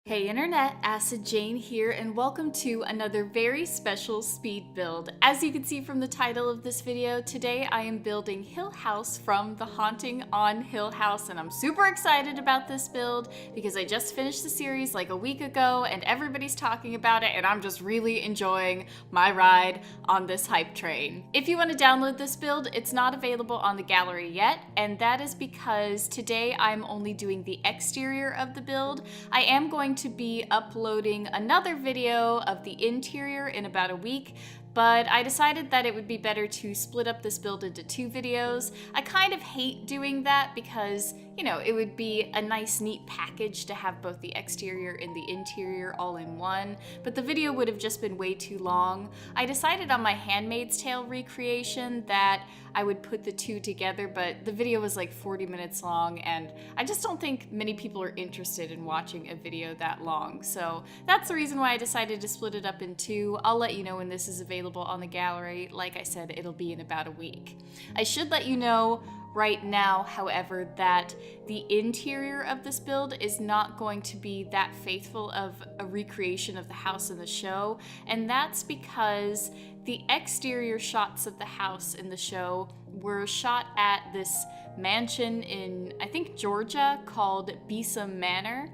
Hey Internet, Acid Jane here, and welcome to another very special speed build. As you can see from the title of this video, today I am building Hill House from The Haunting on Hill House, and I'm super excited about this build because I just finished the series like a week ago and everybody's talking about it, and I'm just really enjoying my ride on this hype train. If you want to download this build, it's not available on the gallery yet, and that is because today I'm only doing the exterior of the build. I am going to be uploading another video of the interior in about a week, but I decided that it would be better to split up this build into two videos. I kind of hate doing that because, you know, it would be a nice, neat package to have both the exterior and the interior all in one, but the video would have just been way too long. I decided on my Handmaid's Tale recreation that I would put the two together, but the video was like 40 minutes long, and I just don't think many people are interested in watching a video that long. So that's the reason why I decided to split it up in two. I'll let you know when this is available on the gallery. Like I said, it'll be in about a week. I should let you know right now, however, that the interior of this build is not going to be that faithful of a recreation of the house in the show, and that's because the exterior shots of the house in the show were shot at this mansion in, I think, Georgia called Besom Manor,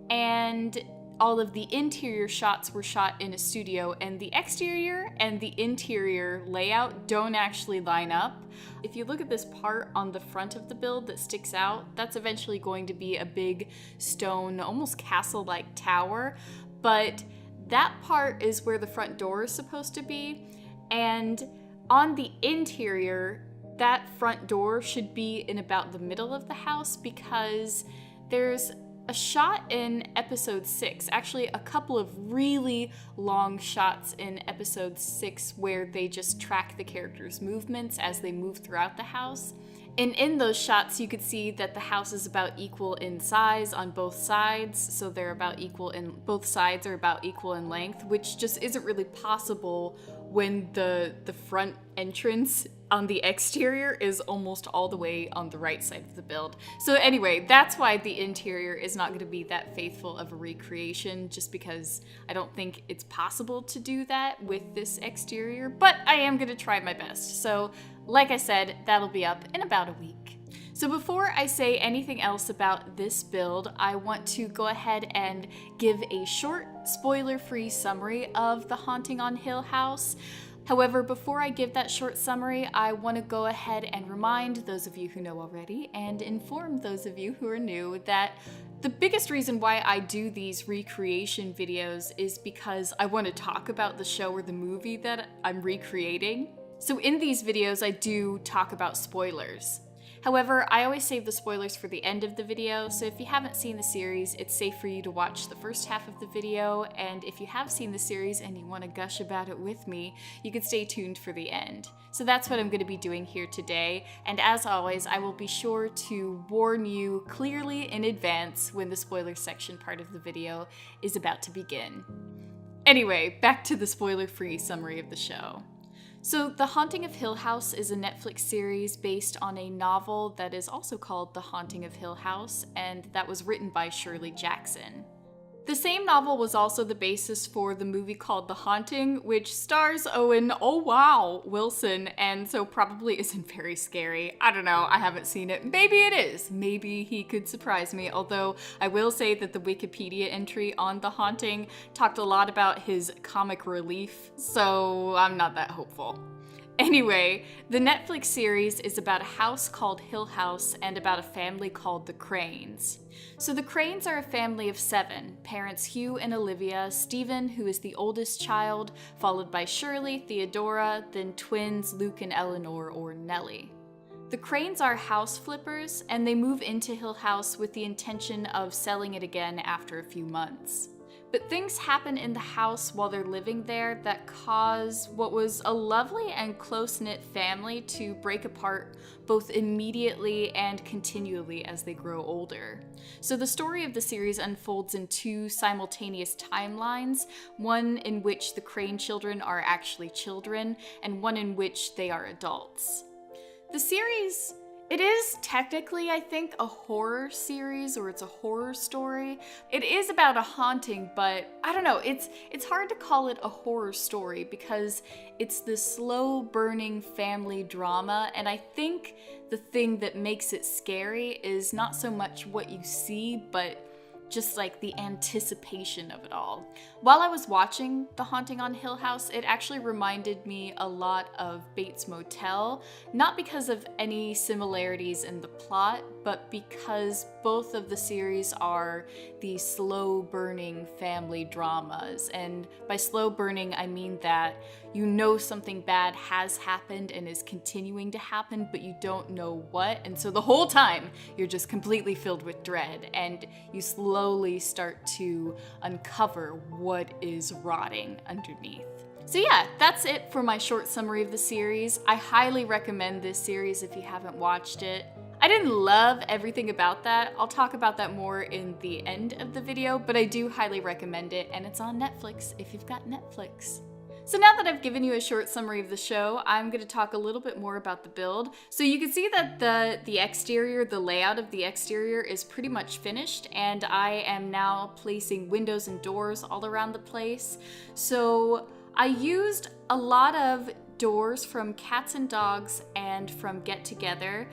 and all of the interior shots were shot in a studio, and the exterior and the interior layout don't actually line up. If you look at this part on the front of the build that sticks out, that's eventually going to be a big stone, almost castle-like tower, but that part is where the front door is supposed to be, and on the interior, that front door should be in about the middle of the house because there's a shot in episode 6, actually a couple of really long shots in episode 6 where they just track the characters' movements as they move throughout the house. And in those shots, you could see that the house is about equal in size on both sides, so they're about equal in, both sides are about equal in length, which just isn't really possible when the front entrance on the exterior is almost all the way on the right side of the build. So anyway, that's why the interior is not going to be that faithful of a recreation, just because I don't think it's possible to do that with this exterior, but I am going to try my best. So like I said, that'll be up in about a week. So before I say anything else about this build, I want to go ahead and give a short, spoiler-free summary of The Haunting on Hill House. However, before I give that short summary, I want to go ahead and remind those of you who know already and inform those of you who are new that the biggest reason why I do these recreation videos is because I want to talk about the show or the movie that I'm recreating. So in these videos, I do talk about spoilers. However, I always save the spoilers for the end of the video, so if you haven't seen the series, it's safe for you to watch the first half of the video, and if you have seen the series and you want to gush about it with me, you can stay tuned for the end. So that's what I'm going to be doing here today, and as always, I will be sure to warn you clearly in advance when the spoiler section part of the video is about to begin. Anyway, back to the spoiler-free summary of the show. So, The Haunting of Hill House is a Netflix series based on a novel that is also called The Haunting of Hill House, and that was written by Shirley Jackson. The same novel was also the basis for the movie called The Haunting, which stars Owen, oh wow, Wilson, and so probably isn't very scary. I don't know, I haven't seen it. Maybe it is. Maybe he could surprise me, although I will say that the Wikipedia entry on The Haunting talked a lot about his comic relief, so I'm not that hopeful. Anyway, the Netflix series is about a house called Hill House and about a family called the Cranes. So the Cranes are a family of 7, parents Hugh and Olivia, Stephen, who is the oldest child, followed by Shirley, Theodora, then twins Luke and Eleanor, or Nellie. The Cranes are house flippers, and they move into Hill House with the intention of selling it again after a few months. But things happen in the house while they're living there that cause what was a lovely and close-knit family to break apart both immediately and continually as they grow older. So the story of the series unfolds in 2 simultaneous timelines, one in which the Crane children are actually children, and one in which they are adults. The series It is technically, I think, a horror series, or it's a horror story. It is about a haunting, but I don't know, it's hard to call it a horror story because it's this slow burning family drama, and I think the thing that makes it scary is not so much what you see, but just like the anticipation of it all. While I was watching The Haunting on Hill House, it actually reminded me a lot of Bates Motel, not because of any similarities in the plot, but because both of the series are these slow burning family dramas. And by slow burning, I mean that you know something bad has happened and is continuing to happen, but you don't know what. And so the whole time, you're just completely filled with dread, and you slowly start to uncover what is rotting underneath. So yeah, that's it for my short summary of the series. I highly recommend this series if you haven't watched it. I didn't love everything about that. I'll talk about that more in the end of the video, but I do highly recommend it, and it's on Netflix if you've got Netflix. So now that I've given you a short summary of the show, I'm going to talk a little bit more about the build. So you can see that the exterior, the layout of the exterior is pretty much finished, and I am now placing windows and doors all around the place. So I used a lot of doors from Cats and Dogs and from Get Together,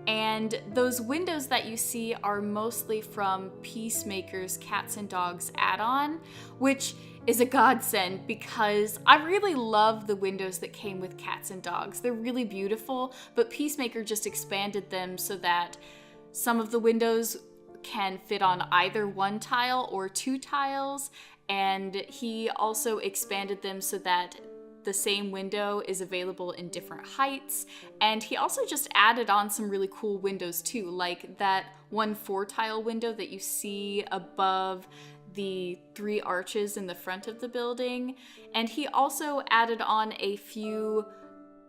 and those windows that you see are mostly from Peacemaker's Cats and Dogs add-on, which is a godsend because I really love the windows that came with Cats and Dogs. They're really beautiful, but Peacemaker just expanded them so that some of the windows can fit on either one tile or two tiles, and he also expanded them so that the same window is available in different heights, and he also just added on some really cool windows too, like that one 4-tile window that you see above the 3 arches in the front of the building, and he also added on a few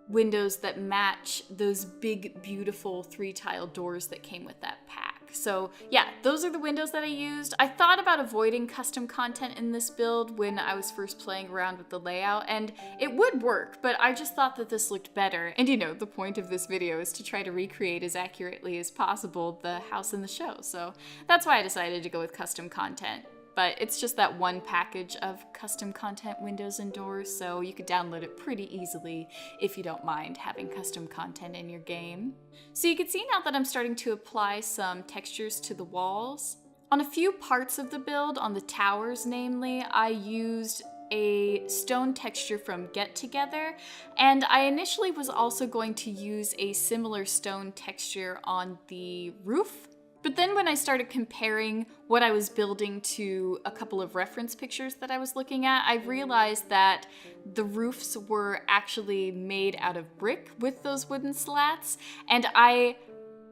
windows that match those big, beautiful 3-tile doors that came with that pack. So yeah, those are the windows that I used. I thought about avoiding custom content in this build when I was first playing around with the layout, and it would work, but I just thought that this looked better. And you know, the point of this video is to try to recreate as accurately as possible the house in the show, so that's why I decided to go with custom content. But it's just that one package of custom content windows and doors, so you could download it pretty easily if you don't mind having custom content in your game. So you can see now that I'm starting to apply some textures to the walls. On a few parts of the build, on the towers namely, I used a stone texture from Get Together, and I initially was also going to use a similar stone texture on the roof. But then when I started comparing what I was building to a couple of reference pictures that I was looking at, I realized that the roofs were actually made out of brick with those wooden slats, and I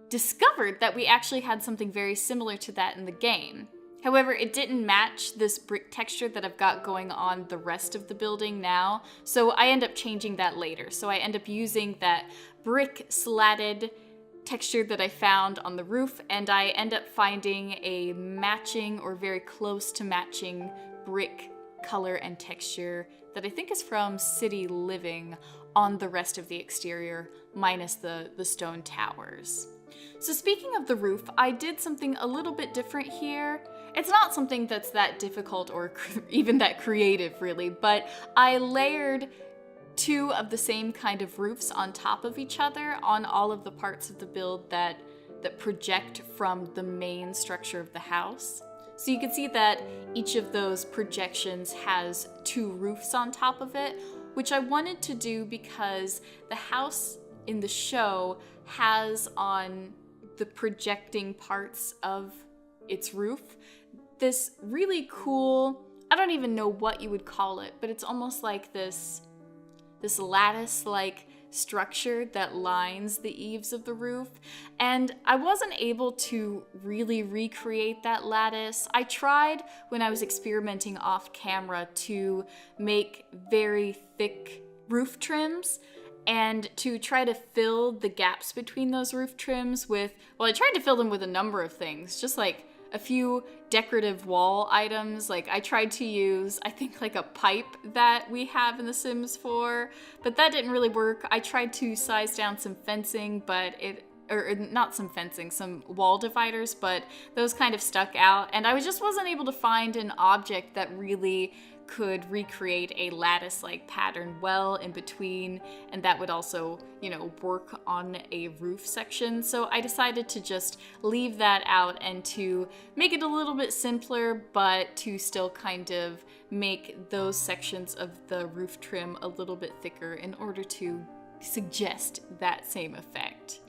discovered that we actually had something very similar to that in the game. However, it didn't match this brick texture that I've got going on the rest of the building now, so I end up changing that later. So I end up using that brick slatted texture that I found on the roof, and I end up finding a matching or very close to matching brick color and texture that I think is from City Living on the rest of the exterior, minus the stone towers. So speaking of the roof, I did something a little bit different here. It's not something that's that difficult or even that creative really, but I layered 2 of the same kind of roofs on top of each other on all of the parts of the build that project from the main structure of the house. So you can see that each of those projections has 2 roofs on top of it, which I wanted to do because the house in the show has on the projecting parts of its roof this really cool, I don't even know what you would call it, but it's almost like this lattice-like structure that lines the eaves of the roof, and I wasn't able to really recreate that lattice. I tried when I was experimenting off camera to make very thick roof trims and to try to fill the gaps between those roof trims with, well, I tried to fill them with a number of things, just like a few decorative wall items. Like I tried to use, I think, like a pipe that we have in The Sims 4, but that didn't really work. I tried to size down some fencing, but it or not some fencing, some wall dividers, but those kind of stuck out. And I just wasn't able to find an object that really could recreate a lattice-like pattern well in between, and that would also, you know, work on a roof section. So I decided to just leave that out and to make it a little bit simpler, but to still kind of make those sections of the roof trim a little bit thicker in order to suggest that same effect.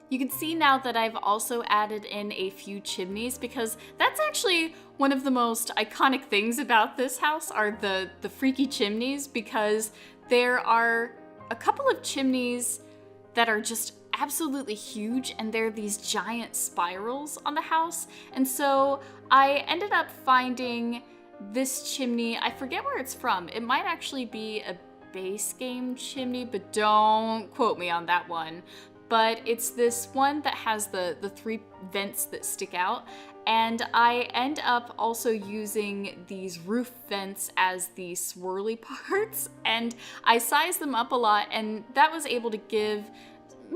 You can see now that I've also added in a few chimneys, because that's actually one of the most iconic things about this house are the freaky chimneys, because there are a couple of chimneys that are just absolutely huge, and they're these giant spirals on the house. And so I ended up finding this chimney. I forget where it's from. It might actually be a base game chimney, but don't quote me on that one. But it's this one that has the 3 vents that stick out, and I end up also using these roof vents as the swirly parts, and I sized them up a lot, and that was able to give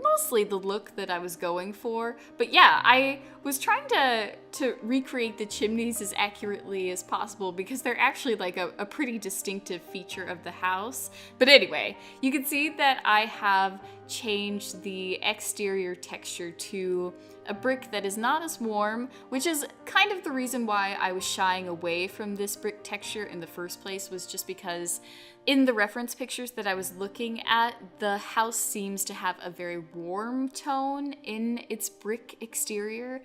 mostly the look that I was going for. But yeah, I was trying to recreate the chimneys as accurately as possible, because they're actually like a pretty distinctive feature of the house. But anyway, you can see that I have changed the exterior texture to a brick that is not as warm, which is kind of the reason why I was shying away from this brick texture in the first place, was just because in the reference pictures that I was looking at, the house seems to have a very warm tone in its brick exterior,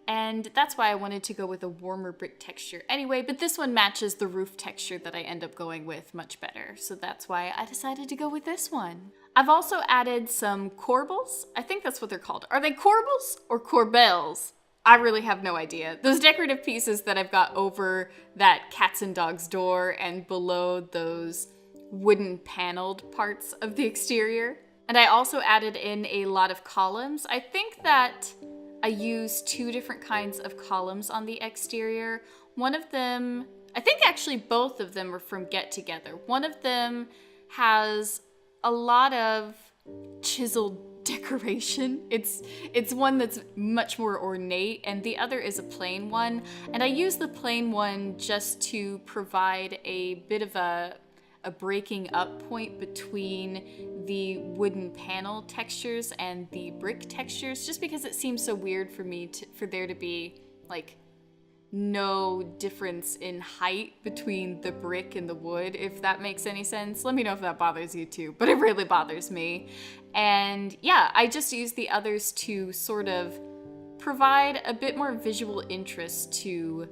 and that's why I wanted to go with a warmer brick texture anyway, but this one matches the roof texture that I end up going with much better, so that's why I decided to go with this one. I've also added some corbels. I think that's what they're called. Are they corbels or corbels? I really have no idea. Those decorative pieces that I've got over that cats and dogs door and below those wooden paneled parts of the exterior. And I also added in a lot of columns. I think that I used 2 different kinds of columns on the exterior. One of them, I think actually both of them are from Get Together. One of them has a lot of chiseled decoration. It's one that's much more ornate, and the other is a plain one. And I use the plain one just to provide a bit of a breaking up point between the wooden panel textures and the brick textures, just because it seems so weird for me for there to be like no difference in height between the brick and the wood, if that makes any sense. Let me know if that bothers you too, but it really bothers me. And yeah, I just use the others to sort of provide a bit more visual interest to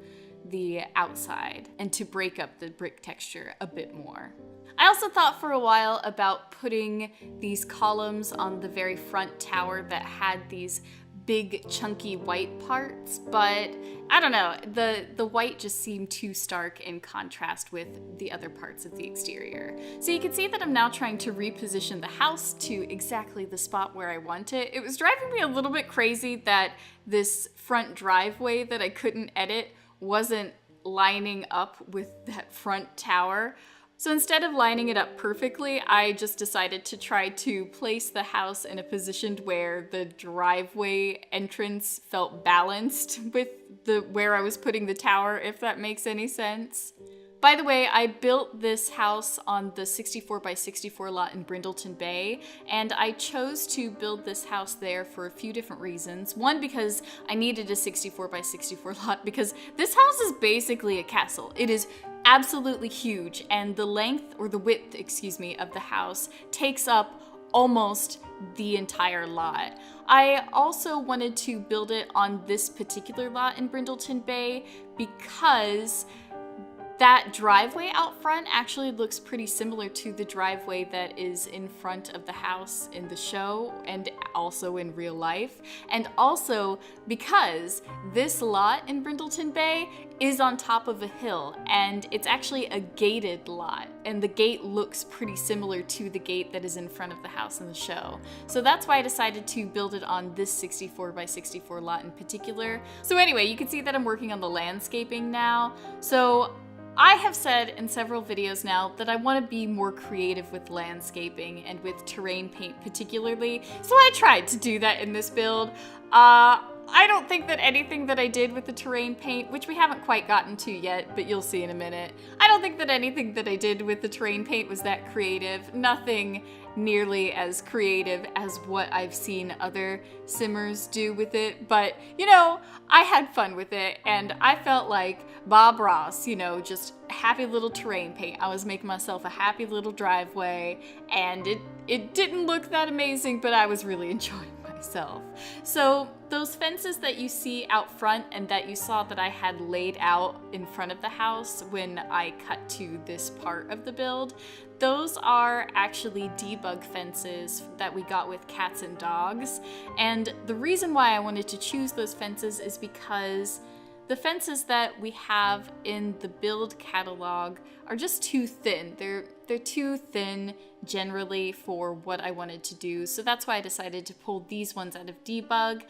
the outside and to break up the brick texture a bit more. I also thought for a while about putting these columns on the very front tower that had these big chunky white parts, but I don't know, the white just seemed too stark in contrast with the other parts of the exterior. So you can see that I'm now trying to reposition the house to exactly the spot where I want it. It was driving me a little bit crazy that this front driveway that I couldn't edit wasn't lining up with that front tower. So instead of lining it up perfectly, I just decided to try to place the house in a position where the driveway entrance felt balanced with where I was putting the tower, if that makes any sense. By the way, I built this house on the 64 by 64 lot in Brindleton Bay, and I chose to build this house there for a few different reasons. One, because I needed a 64 by 64 lot, because this house is basically a castle. It is absolutely huge, and the length, or the width, excuse me, of the house takes up almost the entire lot. I also wanted to build it on this particular lot in Brindleton Bay because that driveway out front actually looks pretty similar to the driveway that is in front of the house in the show and also in real life. And also because this lot in Brindleton Bay is on top of a hill, and it's actually a gated lot, and the gate looks pretty similar to the gate that is in front of the house in the show. So that's why I decided to build it on this 64 by 64 lot in particular. So anyway, you can see that I'm working on the landscaping now. So I have said in several videos now that I want to be more creative with landscaping and with terrain paint particularly, so I tried to do that in this build. I don't think that anything that I did with the terrain paint, which we haven't quite gotten to yet, but you'll see in a minute, I don't think that anything that I did with the terrain paint was that creative. Nothing nearly as creative as what I've seen other simmers do with it, but you know, I had fun with it and I felt like Bob Ross, you know, just happy little terrain paint. I was making myself a happy little driveway and it didn't look that amazing, but I was really enjoying myself. So those fences that you see out front and that you saw that I had laid out in front of the house when I cut to this part of the build, those are actually debug fences that we got with cats and dogs. And the reason why I wanted to choose those fences is because the fences that we have in the build catalog are just too thin. They're too thin generally for what I wanted to do. So that's why I decided to pull these ones out of debug.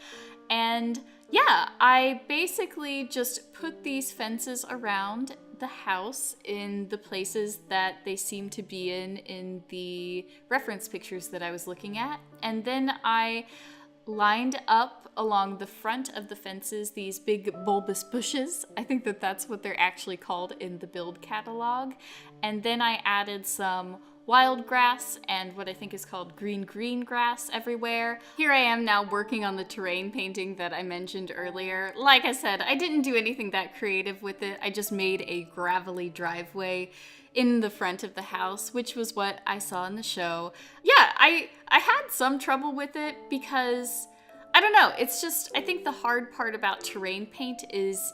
And yeah, I basically just put these fences around the house in the places that they seem to be in the reference pictures that I was looking at. And then I lined up along the front of the fences these big bulbous bushes. I think that that's what they're actually called in the build catalog. And then I added some wild grass and what I think is called green grass everywhere. Here I am now working on the terrain painting that I mentioned earlier. Like I said, I didn't do anything that creative with it. I just made a gravelly driveway in the front of the house, which was what I saw in the show. Yeah, I had some trouble with it because, I don't know, it's just, I think the hard part about terrain paint is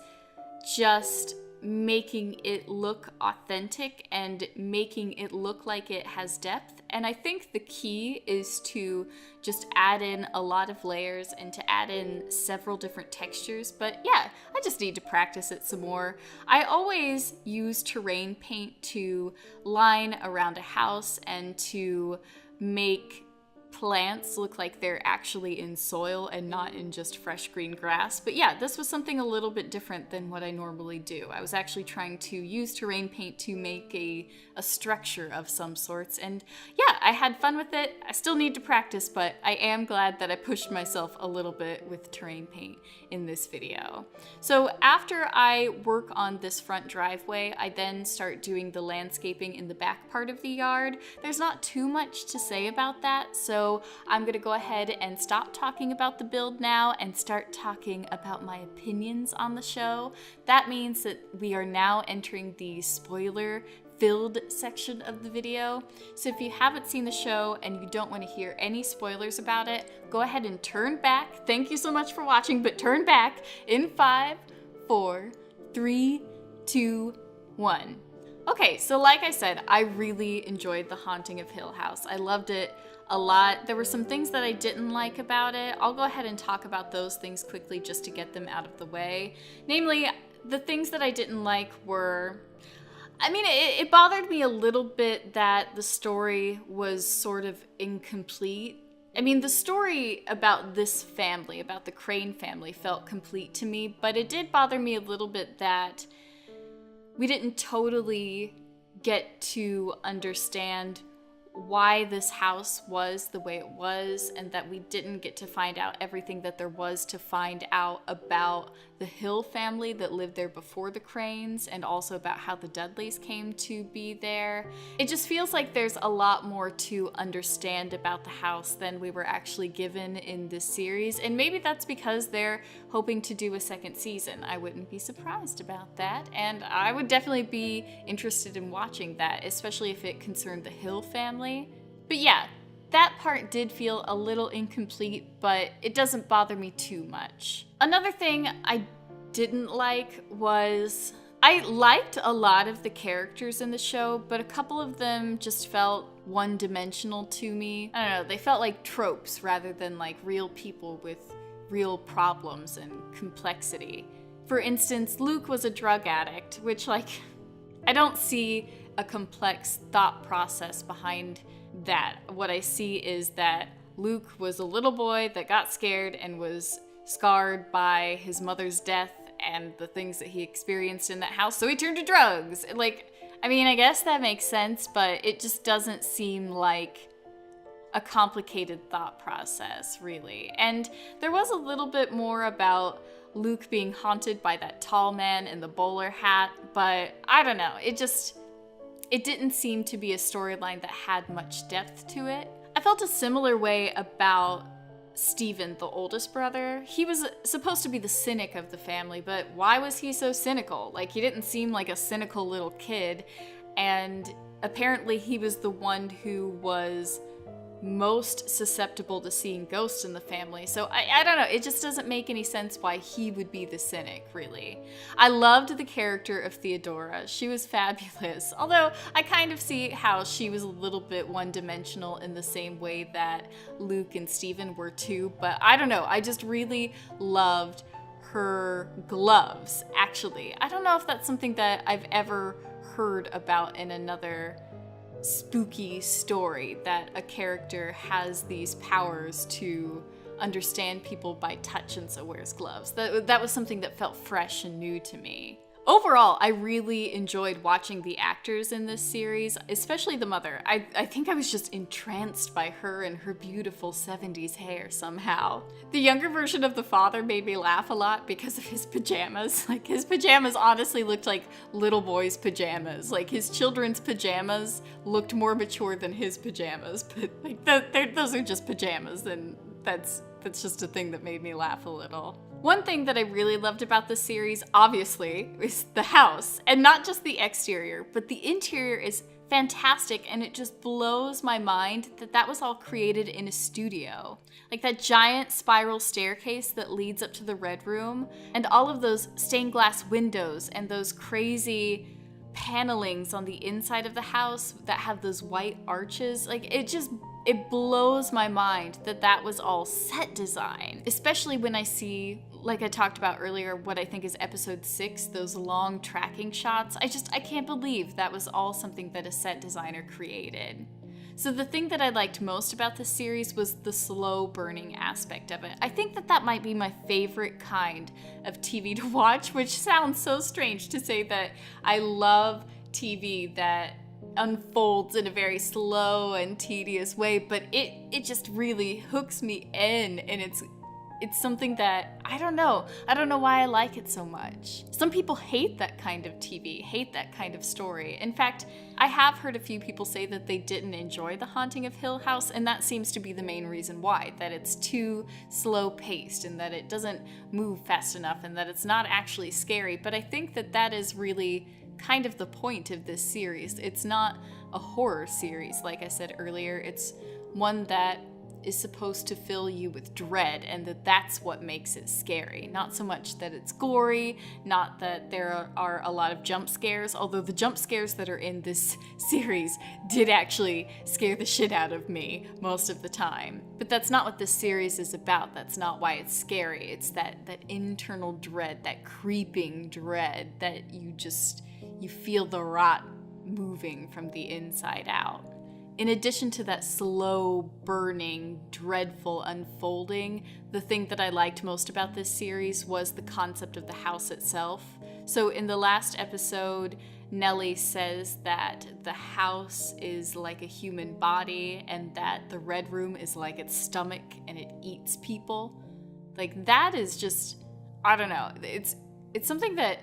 just making it look authentic and making it look like it has depth. And I think the key is to just add in a lot of layers and to add in several different textures. But yeah, I just need to practice it some more. I always use terrain paint to line around a house and to make plants look like they're actually in soil and not in just fresh green grass. But yeah, this was something a little bit different than what I normally do. I was actually trying to use terrain paint to make a structure of some sorts, and yeah, I had fun with it. I still need to practice, but I am glad that I pushed myself a little bit with terrain paint in this video. So after I work on this front driveway, I then start doing the landscaping in the back part of the yard. There's not too much to say about that, so I'm gonna go ahead and stop talking about the build now and start talking about my opinions on the show. That means that we are now entering the spoiler-filled section of the video. So if you haven't seen the show and you don't want to hear any spoilers about it, go ahead and turn back. Thank you so much for watching, but turn back in 5, 4, 3, 2, 1. Okay, so like I said, I really enjoyed The Haunting of Hill House. I loved it a lot. There were some things that I didn't like about it. I'll go ahead and talk about those things quickly just to get them out of the way. Namely, the things that I didn't like were, I mean, it bothered me a little bit that the story was sort of incomplete. I mean, the story about this family, about the Crane family, felt complete to me, but it did bother me a little bit that we didn't totally get to understand why this house was the way it was, and that we didn't get to find out everything that there was to find out about the Hill family that lived there before the Cranes, and also about how the Dudleys came to be there. It just feels like there's a lot more to understand about the house than we were actually given in this series, and maybe that's because they're hoping to do a second season. I wouldn't be surprised about that, and I would definitely be interested in watching that, especially if it concerned the Hill family. But yeah, that part did feel a little incomplete, but it doesn't bother me too much. Another thing I didn't like was, I liked a lot of the characters in the show, but a couple of them just felt one-dimensional to me. I don't know, they felt like tropes rather than like real people with real problems and complexity. For instance, Luke was a drug addict, which like, I don't see a complex thought process behind that. What I see is that Luke was a little boy that got scared and was scarred by his mother's death, and the things that he experienced in that house, so he turned to drugs. Like, I mean, I guess that makes sense, but it just doesn't seem like a complicated thought process, really. And there was a little bit more about Luke being haunted by that tall man in the bowler hat, but I don't know. It didn't seem to be a storyline that had much depth to it. I felt a similar way about Steven, the oldest brother. He was supposed to be the cynic of the family, but why was he so cynical? Like, he didn't seem like a cynical little kid, and apparently he was the one who was most susceptible to seeing ghosts in the family. So I don't know, it just doesn't make any sense why he would be the cynic, really. I loved the character of Theodora. She was fabulous, although I kind of see how she was a little bit one-dimensional in the same way that Luke and Steven were too, but I don't know, I just really loved her gloves, actually. I don't know if that's something that I've ever heard about in another spooky story, that a character has these powers to understand people by touch and so wears gloves. That was something that felt fresh and new to me. Overall, I really enjoyed watching the actors in this series, especially the mother. I think I was just entranced by her and her beautiful 70s hair somehow. The younger version of the father made me laugh a lot because of his pajamas. Like, his pajamas honestly looked like little boys' pajamas. Like, his children's pajamas looked more mature than his pajamas, but like, those are just pajamas, and that's just a thing that made me laugh a little. One thing that I really loved about this series, obviously, is the house. And not just the exterior, but the interior is fantastic, and it just blows my mind that that was all created in a studio. Like that giant spiral staircase that leads up to the Red Room, and all of those stained glass windows and those crazy panelings on the inside of the house that have those white arches. Like, it blows my mind that that was all set design, especially when I see, like I talked about earlier, what I think is episode 6, those long tracking shots. I can't believe that was all something that a set designer created. So the thing that I liked most about this series was the slow burning aspect of it. I think that might be my favorite kind of TV to watch, which sounds so strange to say that I love TV that unfolds in a very slow and tedious way, but it just really hooks me in, and it's something that I don't know why I like it so much. Some people hate that kind of TV, hate that kind of story. In fact, I have heard a few people say that they didn't enjoy The Haunting of Hill House, and that seems to be the main reason why, that it's too slow paced and that it doesn't move fast enough and that it's not actually scary. But I think that is really kind of the point of this series. It's not a horror series, like I said earlier. It's one that is supposed to fill you with dread, and that's what makes it scary. Not so much that it's gory, not that there are a lot of jump scares, although the jump scares that are in this series did actually scare the shit out of me most of the time. But that's not what this series is about. That's not why it's scary. It's that internal dread, that creeping dread that you feel the rot moving from the inside out. In addition to that slow, burning, dreadful unfolding, the thing that I liked most about this series was the concept of the house itself. So in the last episode, Nellie says that the house is like a human body and that the Red Room is like its stomach and it eats people. Like, that is just, I don't know, it's something that,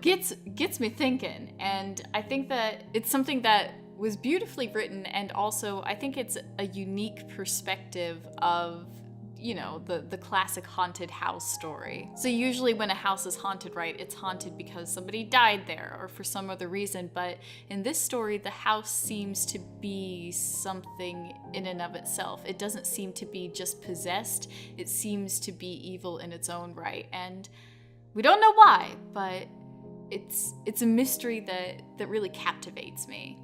gets me thinking, and I think that it's something that was beautifully written, and also I think it's a unique perspective of, the classic haunted house story. So usually when a house is haunted, right, it's haunted because somebody died there or for some other reason, but in this story, the house seems to be something in and of itself. It doesn't seem to be just possessed, it seems to be evil in its own right, and we don't know why, but it's a mystery that really captivates me.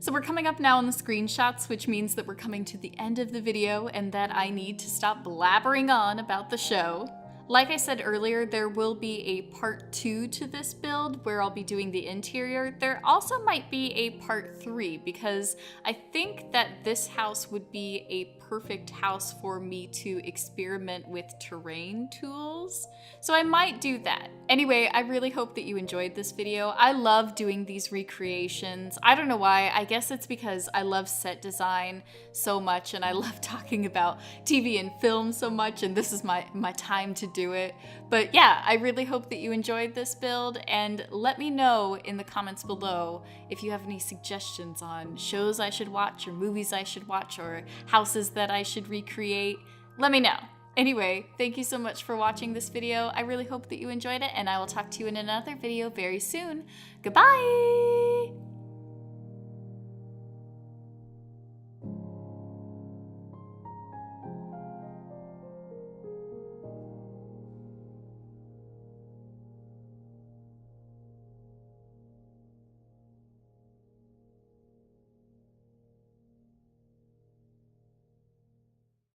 So we're coming up now on the screenshots, which means that we're coming to the end of the video and that I need to stop blabbering on about the show. Like I said earlier, there will be a part 2 to this build where I'll be doing the interior. There also might be a part 3 because I think that this house would be a perfect house for me to experiment with terrain tools. So I might do that. Anyway, I really hope that you enjoyed this video. I love doing these recreations. I don't know why. I guess it's because I love set design so much and I love talking about TV and film so much, and this is my time to do it. But yeah, I really hope that you enjoyed this build, and let me know in the comments below if you have any suggestions on shows I should watch or movies I should watch or houses that I should recreate. Let me know. Anyway, thank you so much for watching this video. I really hope that you enjoyed it, and I will talk to you in another video very soon. Goodbye!